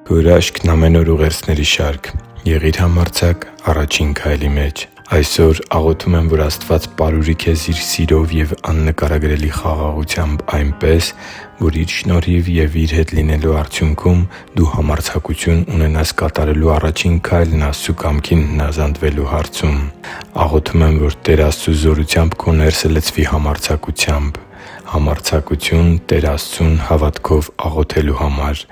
Քո հրաշքն ամեն օր ուղերձների շարք։ Եղի՛ր համարձակ առաջին քայլի մեջ։ Այսօր աղոթում եմ, որ Աստված պարուրի քեզ Իր սիրով և աննկարագրելի խաղաղությամբ այնպես, որ Իր շնորհիվ և Իր հետ լինելու արդյունքում դու համարձակություն ունենաս կատարելու առաջին քայլն Աստծու կամքին հնազանդվելու հարցում։ Աղոթում եմ, որ Տեր Աստծու զորությամբ քո ներսը լցվի համարձակությամբ։ Համարձակություն Տեր Աստծուն հավատքով աղոթելու համար։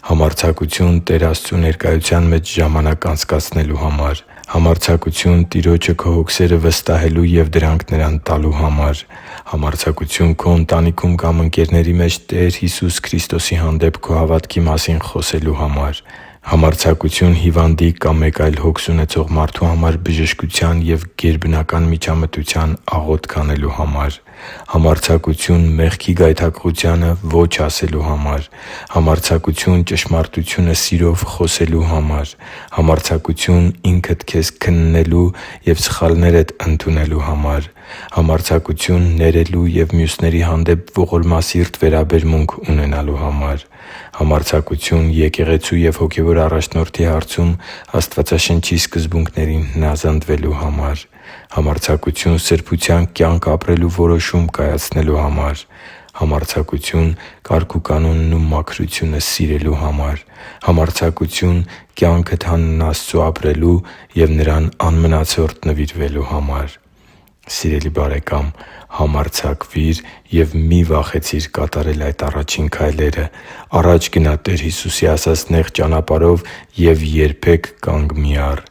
Համարձակություն Տեր Աստծու ներկայության մեջ ժամանակ անցկացնելու համար։ Համարձակություն Տիրոջը քո հոգսերը վստահելու և դրանք Նրան տալու համար։ Համարձակություն քո ընտանիքում կամ ընկերների մեջ Տեր Հիսուս Քրիստոսի հանդեպ քո հավատքի մասին խոսելու համար։ Համարձակություն հիվանդի կամ մեկ այլ հոգս ունեցող մարդու համար բժշկության և գերբնական միջամտության աղոթք անելու համար։ Համարձակություն մեղքի գայթակղությանը ո՛չ ասելու համար։ Համարձակություն ճշմարտությունը սիրով խոսելու համար։ Համարձակություն ինքդ քեզ քննելու և սխալներդ ընդունելու համար։ Համարձակություն ներելու և մյուսների հանդեպ ողորմասիրտ վերաբերմունք ունենալու համար։ Համարձակություն եկեղեցու և հոգևոր առաջնորդի հարցում Աստվածաշնչի սկզբունքներին հնազանդվելու համար։ Համարձակություն սրբության կյանք ապրելու որոշում կայացնելու համար։ Համարձակություն կարգուկանոնն ու մաքրությունը սիրելու համար։ Համարձակություն կյանքդ հանուն Աստծու ապրելու և Նրան անմնացորդ նվիրվելու համար։ Սիրելի՛ բարեկամ, համարձակվի՛ր և մի՛ վախեցիր կատարել այդ առաջին քայլերը։ Առաջ գնա՛ Տեր Հիսուսի ասած նեղ ճանապարհով և երբե՛ք կանգ մի՛ առ։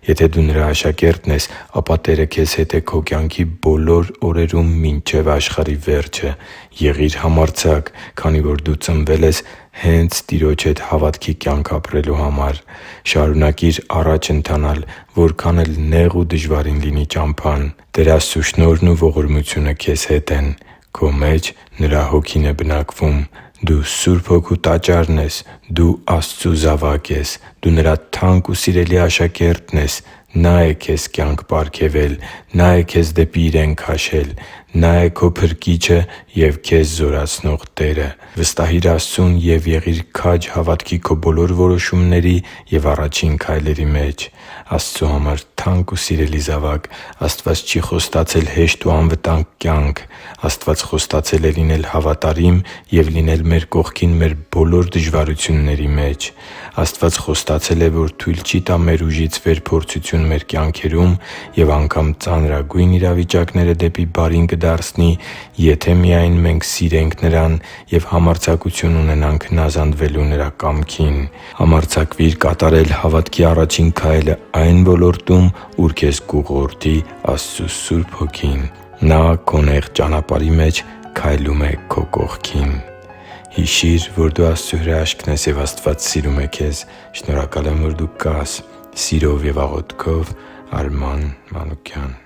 Եթե դու Նրա աշակերտն ես, ապա Տերը քեզ հետ է քո կյանքի բոլոր օրերում մինչև աշխարհի վերջը։ Եղի՛ր համարձակ, քանի որ դու ծնվել ես հե՛նց Տիրոջ հետ հավատքի կյանք ապրելու համար։ Շարունակի՛ր առաջ ընթանալ, որքան էլ նեղ ու դժվարին լինի ճամփան։ Տեր Աստծու շնորհն ու ողորմությունը քեզ հետ են։ Քո մեջ Նրա Հոգին է բնակվում։ Դու Սուրբ Հոգու Տաճարն ես։ Դու Աստծու զավակ ես։ Դու Նրա թանկ ու սիրելի աշակերտն ես։ Նա՛ է քեզ կյանք պարգևել։ Նա՛ է քեզ դեպի Իրեն քաշել։ Նա՛ է քո Փրկիչը և քեզ զորացնող Տերը։ Վստահի՛ր Աստծուն և եղի՛ր քաջ հավատքի քո բոլոր որոշումների և առաջին քայլերի մեջ։ Աստծու համար թանկ ու սիրելի՛ զավակ, Աստված չի խոստացել հեշտ ու անվտանգ կյանք։ Աստված խոստացել է լինել հավատարիմ և լինել մեր կողքին մեր բոլոր դժվարությունների մեջ։ Աստված խոստացել է, որ թույլ չի տա մեր ուժից վեր փորձություն մեր կյանքերում և անգամ ծանրագույն իրավիճակները դեպի բարին կդարձնի, եթե միայն մենք սիրենք Նրան և համարձակություն ունենանք հնազանդվելու Նրա կամքին։ Համարձակվի՛ր կատարել հավատքի առաջին քայլը այն ոլորտում, ուր քեզ կուղղորդի Աստծու Սուրբ Հոգին։ Նա քո նեղ ճանապարհի մեջ քայլում է քո կողքին։ Հիշի՛ր, որ դու Աստծո հրաշքն ես, և Աստված սիրում է քեզ։ Շնորհակալ եմ, որ դու կա՛ս։ Սիրով և աղոթքով, Արման Մանուկյան։